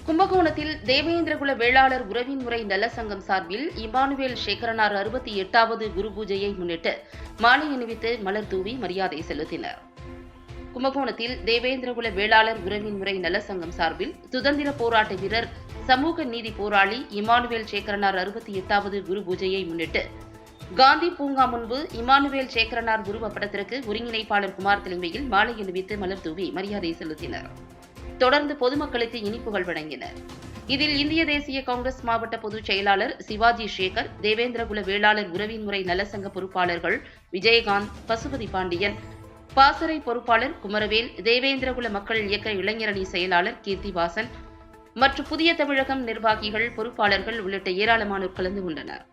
கும்பகோணத்தில் தேவேந்திரகுல வேளாளர் உறவின் முறை நல சங்கம் சார்பில் இமானுவேல் சேகரனார் 68வது குரு பூஜையை முன்னிட்டு மாலை அணிவித்து மலர் தூவி மரியாதை செலுத்தினர். கும்பகோணத்தில் தேவேந்திரகுல வேளாளர் உறவின் முறை நல சங்கம் சார்பில் சுதந்திர போராட்ட வீரர் சமூக நீதி போராளி இமானுவேல் சேகரனார் 68வது குரு பூஜையை முன்னிட்டு காந்தி பூங்கா முன்பு இமானுவேல் சேகரனார் உருவப்படத்திற்கு ஒருங்கிணைப்பாளர் குமார் தலைமையில் மாலை அணிவித்து மலர் தூவி மரியாதை செலுத்தினர். தொடர்ந்து பொதுமக்களுக்கு இனிப்புகள் வழங்கினர். இதில் இந்திய தேசிய காங்கிரஸ் மாவட்ட பொதுச் செயலாளர் சிவாஜி சேகர், தேவேந்திரகுல வேளாளர் உறவின் முறை நலசங்க பொறுப்பாளர்கள் விஜயகாந்த், பசுபதி பாண்டியன், பாசறை பொறுப்பாளர் குமரவேல், தேவேந்திரகுல மக்கள் இயக்க இளைஞரணி செயலாளர் கீர்த்திவாசன் மற்றும் புதிய தமிழகம் நிர்வாகிகள், பொறுப்பாளர்கள் உள்ளிட்ட ஏராளமானோர் கலந்து கொண்டனர்.